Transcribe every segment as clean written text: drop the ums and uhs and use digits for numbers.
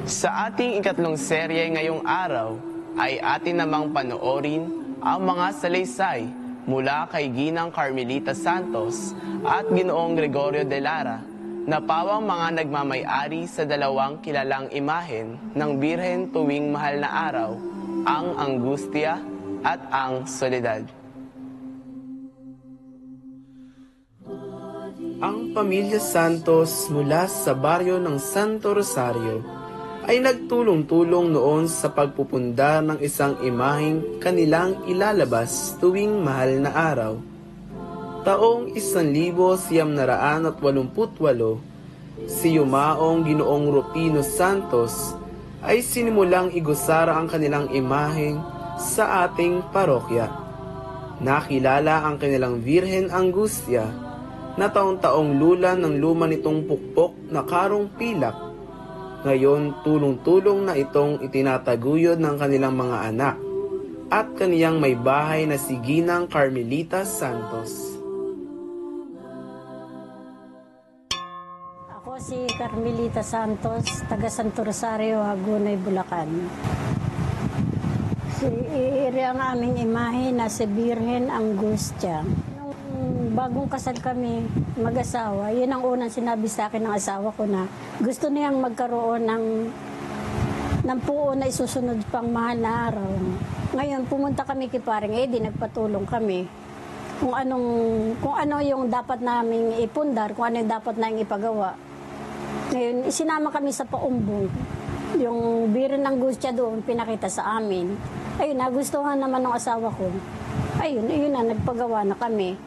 Sa ating ikatlong serye ngayong araw ay atin namang panoorin ang mga salaysay mula kay Ginang Carmelita Santos at Ginoong Gregorio de Lara na pawang mga nagmamay-ari sa dalawang kilalang imahen ng Birhen tuwing mahal na araw, ang Angustia at ang Soledad. Ang pamilya Santos mula sa baryo ng Santo Rosario ay nagtulong-tulong noon sa pagpupundar ng isang imaheng kanilang ilalabas tuwing mahal na araw. Taong 1988, si Yumaong Ginoong Rufino Santos ay sinimulang igusara ang kanilang imaheng sa ating parokya. Nakilala ang kanilang Birhen Angustia na taong-taong lula ng luma nitong pukpok na karong pilak. Ngayon, tulong-tulong na itong itinataguyod ng kanilang mga anak at kaniyang may bahay na si Ginang Carmelita Santos. Ako si Carmelita Santos, taga Santo Rosario, Hagunay, Bulacan. Iri ang aming imahe na si Birhen Angustia. Bagong kasal kami, mag-asawa, yun ang unang sinabi sa akin ng asawa ko na gusto niyang magkaroon ng puo na isusunod pang mahal na araw. Ngayon, pumunta kami kay Paring Eddie, nagpatulong kami kung ano yung dapat naming ipundar, kung ano yung dapat naming ipagawa. Ngayon, isinama kami sa paumbong. Yung Birhen Angustia doon, pinakita sa amin. Ayun, nagustuhan naman ng asawa ko. Ayun na, nagpagawa na kami.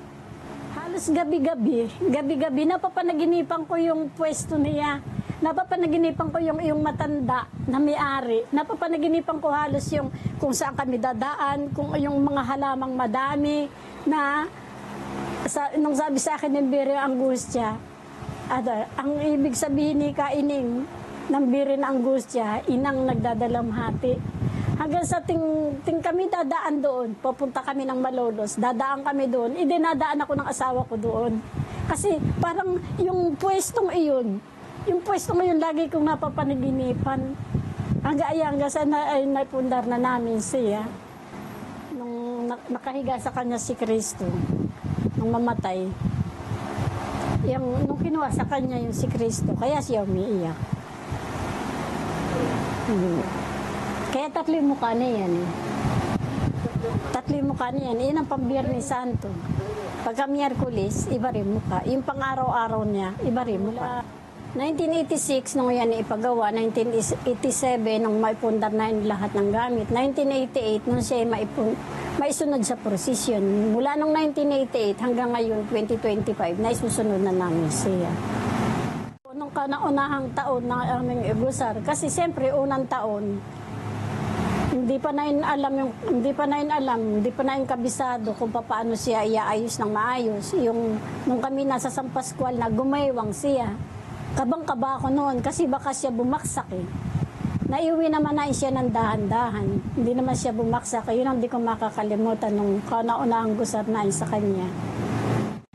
Halos gabi-gabi, napapanaginipan ko yung pwesto niya. Napapanaginipan ko yung matanda na may-ari. Napapanaginipan ko halos yung kung saan kami dadaan, kung yung mga halamang madami na nung sabi sa akin ng Birhen Angustia, ang ibig sabihin ni Kaining ng Birhen Angustia, inang nagdadalamhati. Hanggang sa ting kami dadaan doon, papunta kami ng Malolos, dadaan kami doon, idinadaan ako ng asawa ko doon. Kasi parang yung pwestong iyon lagi kong napapanaginipan. Hanggang sa naipundar na namin siya, nung nakahiga sa kanya si Kristo, nung mamatay. Nung kinuha sa kanya yung si Kristo, kaya siya umiiyak. Kaya tatlo yung mukha niya yan. Tatlo yung mukha niya yan. Iyan ang pambiyernes Santo. Pagka Miyerkules, iba rin mukha. Yung pang-araw-araw niya, iba rin mukha. 1986, nung yan ipagawa. 1987, nung maipundar na yung lahat ng gamit. 1988, nung siya maisunod sa prosesyon. Mula nung 1988 hanggang ngayon, 2025, naisusunod na namin siya. Nung kauna-unahang taon na aming igusar, kasi siyempre, unang taon, hindi pa namin kabisado kung paano siya iaayos ng maayos. Nung kami nasa San Pascual na gumaywang siya, kabang-kaba ako noon kasi baka siya bumaksak eh. Naiuwi naman na siya ng dahan-dahan. Hindi naman siya bumaksak. Yun ang di ko makakalimutan nung kauna-unahang gusar na sa kanya.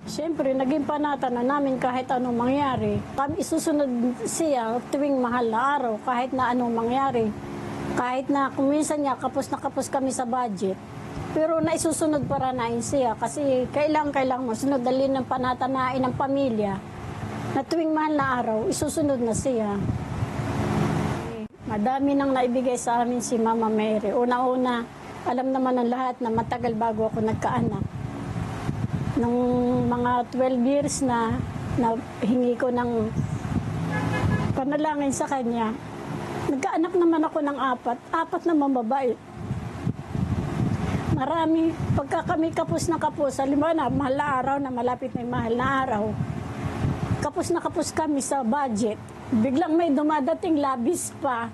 Siyempre, naging panatan na namin kahit anong mangyari. Kami isusunod siya tuwing mahal na araw kahit na anong mangyari. Kahit na kuminsan niya, kapos na kapos kami sa budget. Pero naisusunod para na siya kasi kailangan mo sunod dalhin ng panatanain ng pamilya na tuwing mahal na araw, isusunod na siya. Madami nang naibigay sa amin si Mama Mary. Una-una, alam naman ng lahat na matagal bago ako nagkaanak. Nung mga 12 years na hingi ko ng panalangin sa kanya, nagkaanak naman ako ng apat naman babae. Marami, pagka kami kapos na kapos, halimbawa na mahal na araw, na malapit na mahal na araw, kapos na kapos kami sa budget, biglang may dumadating labis pa,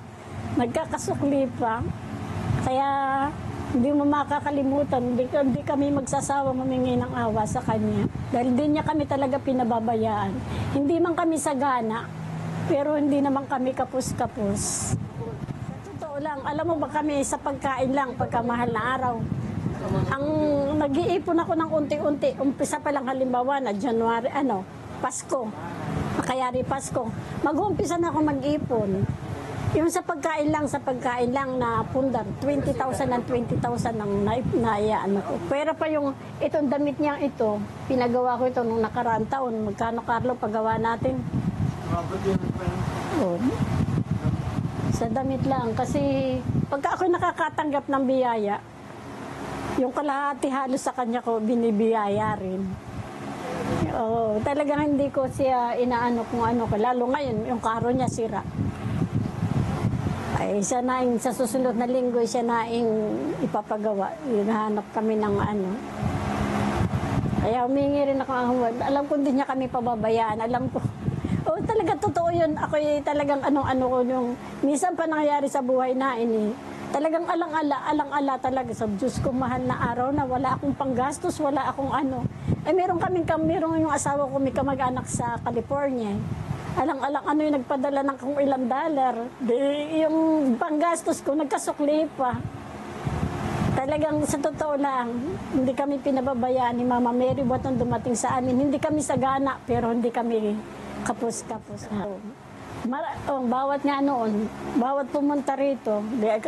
nagkakasukli pa. Kaya hindi mo makakalimutan, hindi kami magsasawa humingi ng awa sa kanya. Dahil hindi niya kami talaga pinababayaan. Hindi man kami sagana, pero hindi naman kami kapos-kapos. Totoo lang, alam mo ba kami sa pagkain lang, pagkamahal na araw. Ang nag-iipon ako ng unti-unti, umpisa pa lang halimbawa na January, Pasko, Kayari Pasko. Mag-uumpisa na ako mag-ipon. Yung sa pagkain lang na pundar, 20,000 and 20,000 ang naiyaan ko. Pero pa yung itong damit niyang ito, pinagawa ko ito nung nakaraang taon. Magkano, Carlo, paggawa natin? Oh. Sa damit lang. Kasi pagka ako nakakatanggap ng biyaya, yung kalahati halos sa kanya ko binibiyaya rin. Oh, talagang hindi ko siya inaano kung ano ko. Lalo ngayon, yung karo niya sira. Ay, siya na sa susunod na linggo, siya na ipapagawa. Hinahanap kami ng ano. Kaya humingi rin ako ang huwag. Alam ko hindi niya kami pababayaan. Alam ko. Oh, talaga totoo yun. Ako talagang ano ko yung minsan pa nangyayari sa buhay na ini. Talagang alang-ala talaga sa Diyos ko, mahal na araw na wala akong panggastos, wala akong ano. Ay, meron yung asawa ko, may kamag-anak sa California. Alang-alang ano yung nagpadala ng kung ilang dollar. Yung panggastos ko, nagkasukli pa. Talagang sa totoo lang, hindi kami pinababayaan ni Mama Mary buat nung dumating sa amin. Hindi kami sagana, pero hindi kami kapos-kapos. Bawat nga noon, bawat pumunta rito,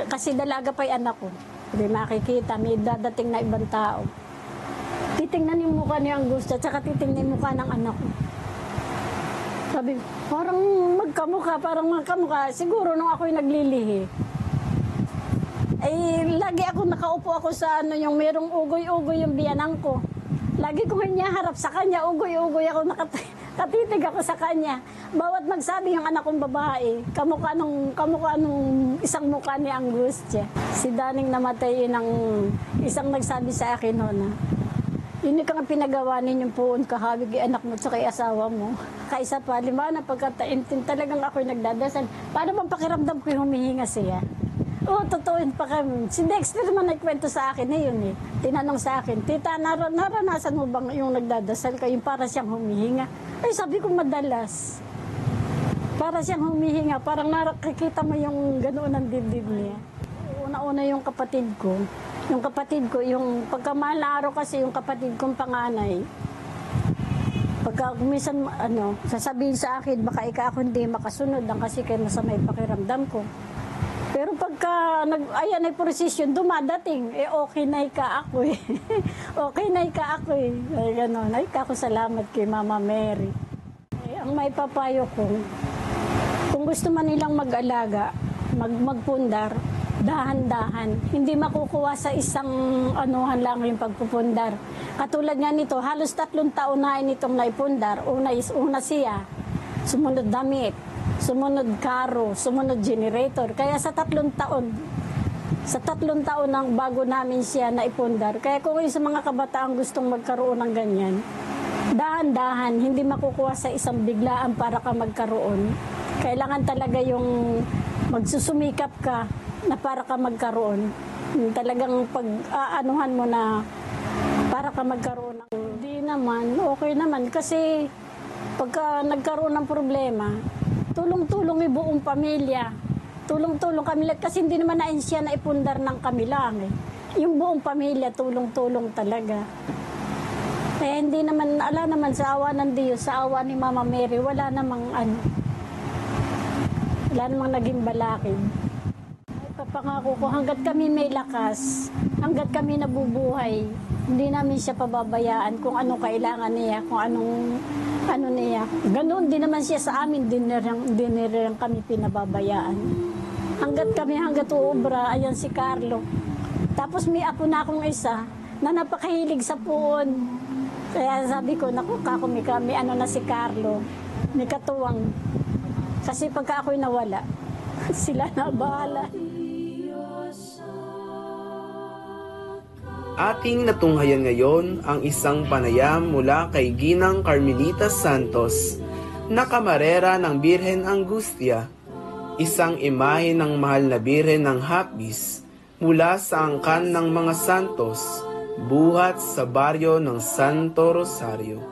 kasi dalaga pa yung anak ko. Hindi makikita, may dadating na ibang tao. Titingnan yung mukha ni Angustia, tsaka titingnan yung mukha ng anak ko. Sabi, parang magkamukha. Siguro nung ako'y naglilihi. Ay, lagi nakaupo ako sa yung merong ugoy-ugoy yung biyanang ko. Lagi kong hinaharap sa kanya, ugoy-ugoy ako, katitig ako sa kanya. Bawat magsabi yung anak kong babae, kamukha nung isang mukha ni Angustia. Si Daning namatay ng isang nagsabi sa akin na, yun yung pinagawa ninyong puon kahawig yung anak mo at kay asawa mo. Kaisa pa, na pagkataintin, talagang ako'y nagdadasal. Paano bang pakiramdam ko yung humihinga siya? Oo, totoo yun pa kami. Si Dexter naman nagkwento sa akin yun eh. Tinanong sa akin, tita, naranasan mo bang yung nagdadasal ka, yung para siyang humihinga? Ay, sabi ko madalas. Para siyang humihinga, parang nakikita mo yung ganoon ng dibdib niya. Una-una yung kapatid ko, yung pagkamahal na araw kasi yung kapatid kong panganay. Pagka minsan, sasabihin sa akin, baka ako hindi makasunod lang kasi kaya masamay pakiramdam ko. Pero pagka ayan ay prosesyon, dumadating, okay na ako eh. Okay na ako eh. Ay, gano'n. Ay, kako salamat kay Mama Mary. Ang may papayo ko, kung gusto man nilang mag-alaga, magpundar, dahan-dahan. Hindi makukuha sa isang anuhan lang yung pagpupundar. Katulad nga nito, halos 3 taon na itong naipundar. Una siya, sumunod damit, sumunod karo, sumunod generator. Kaya sa 3 taon nang bago namin siya naipundar. Kaya kung yung sa mga kabataan gustong magkaroon ng ganyan, dahan-dahan, hindi makukuha sa isang biglaan para ka magkaroon. Kailangan talaga yung magsusumikap ka na para ka magkaroon. Talagang pag-aanuhan mo na para ka magkaroon ng... Hindi naman, okay naman. Kasi pagka nagkaroon ng problema, tulong-tulong yung buong pamilya. Tulong-tulong kami lang. Kasi hindi naman siya na ipundar ng kami lang eh. Yung buong pamilya, tulong-tulong talaga. Eh hindi naman, ala naman sa awa ng Diyos, sa awa ni Mama Mary, wala namang naging balakid. Papangako ko, hanggat kami may lakas, hanggat kami nabubuhay, hindi namin siya pababayaan kung anong kailangan niya, kung ano niya. Ganoon din naman siya sa amin, dinirang kami pinababayaan. Hanggat uubra, ayan si Carlo. Tapos may apo na akong isa na napakahilig sa puon. Kaya sabi ko, naku, kami na si Carlo, may katuwang. Kasi pagka ako'y nawala, sila na bahala. Ating natunghayan ngayon ang isang panayam mula kay Ginang Carmelita Santos na kamarera ng Birhen Angustia, isang imahe ng mahal na Birhen ng Hapis mula sa angkan ng mga santos, buhat sa baryo ng Santo Rosario.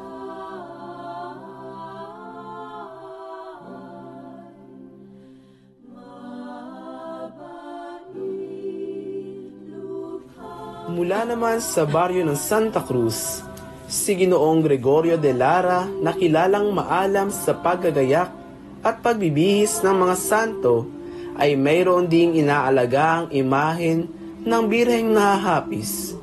Mula naman sa baryo ng Santa Cruz, si Ginoong Gregorio de Lara na kilalang maalam sa paggagayak at pagbibihis ng mga santo ay mayroon ding inaalagang imahen ng birheng nahahapis.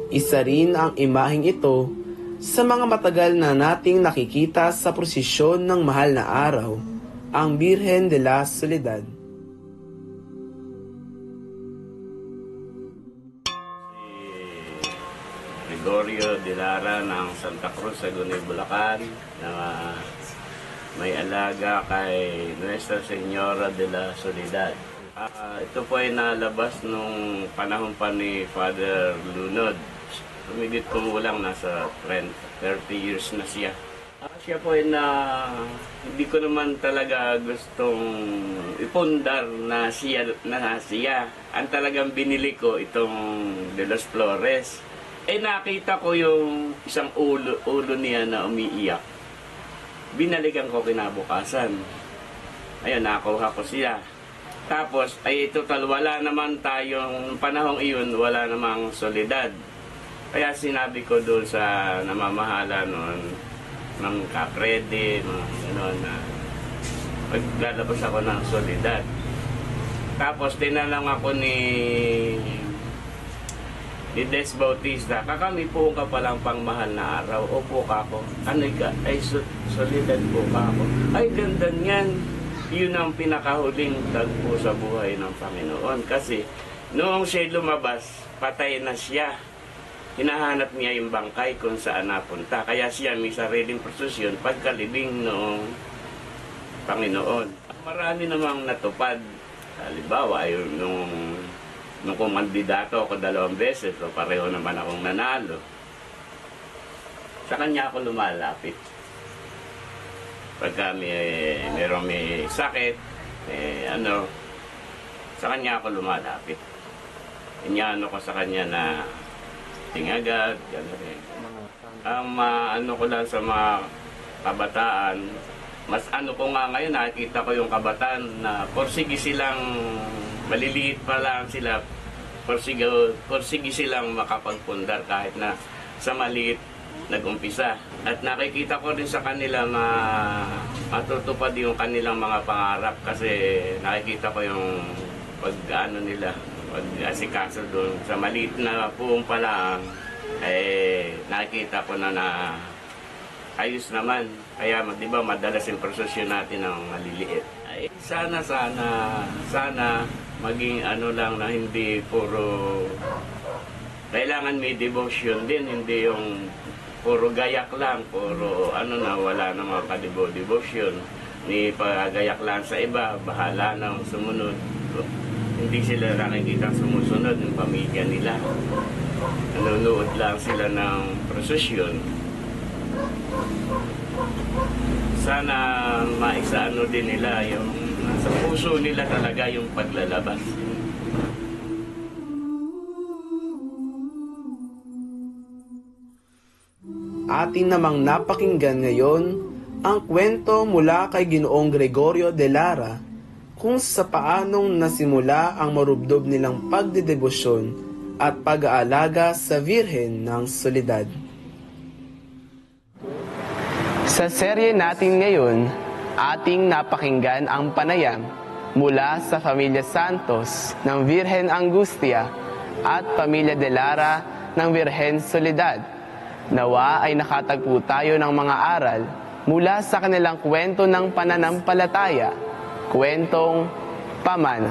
Isa rin ang imaheng ito sa mga matagal na nating nakikita sa prosesyon ng mahal na araw, ang Birhen de la Soledad. Gregorio de Lara ng Santa Cruz, Sagunoy, Bulacan, na may alaga kay Nuestra Señora de la Soledad. Ito po ay nalabas nung panahon pa ni Father Lunod. Tumigit kumulang nasa 30 years na siya. Siya po ay hindi ko naman talaga gustong ipundar na siya. Ang talagang binili ko itong De Los Flores. Nakita ko yung isang ulo niya na umiiyak. Binalikan ko kinabukasan. Ayun, nakuha ko siya. Tapos, total, wala naman tayong panahong iyon, wala namang solidad. Kaya sinabi ko doon sa namamahala noon, ng kaprede, na maglalabas ako ng solidad. Tapos, tinanong ako ni Des Bautista, kakami po ka palang pangmahal na araw, opo ka ako. Ano ka? Solidad po ka ako. Ay, ganda niyan. Yun ang pinakahuling tagpo sa buhay ng Panginoon. Kasi noong siya lumabas, patay na siya. Hinahanap niya yung bangkay kung saan napunta. Kaya siya may sariling prosesyon pagkalibing noong Panginoon. Marami namang natupad. Halimbawa, nung kumandidato ako 2 beses, so pareho naman akong nanalo. Sa kanya ako lumalapit. Pagka merong may sakit, sa kanya ako lumalapit. Inyano ko sa kanya na tingagad, gano'n rin. Ang ko lang sa mga kabataan, mas ko nga ngayon, nakikita ko yung kabataan na porsige silang, maliliit pa lang sila, porsige silang makapagpundar kahit na sa maliit nag-umpisa. At nakikita ko rin sa kanila matutupad yung kanilang mga pangarap kasi nakikita ko yung pag-ano nila, pag-asikaso doon. Sa maliit na puong pa lang, nakikita ko na ayos naman. Kaya di ba madalas yung prosesyon natin ng maliliit. Sana maging lang na hindi puro kailangan may devotion din, hindi yung puro gayak lang, puro wala namang kadebo-devotion, ni pagayak lang sa iba, bahala na sumunod. Hindi sila nakikita sumusunod ng pamilya nila. Nanonood lang sila ng prosesyon. Sana maisaano din nila yung sa puso nila talaga yung paglalabas. Atin namang napakinggan ngayon ang kwento mula kay Ginoong Gregorio de Lara kung sa paanong nasimula ang marubdob nilang pagdedebosyon at pag-aalaga sa Birhen ng Soledad. Sa serye natin ngayon, ating napakinggan ang panayam mula sa Pamilya Santos ng Virgen Angustia at Pamilya de Lara ng Virgen Soledad. Nawa ay nakatagpo tayo ng mga aral mula sa kanilang kwento ng pananampalataya, kwentong pamana.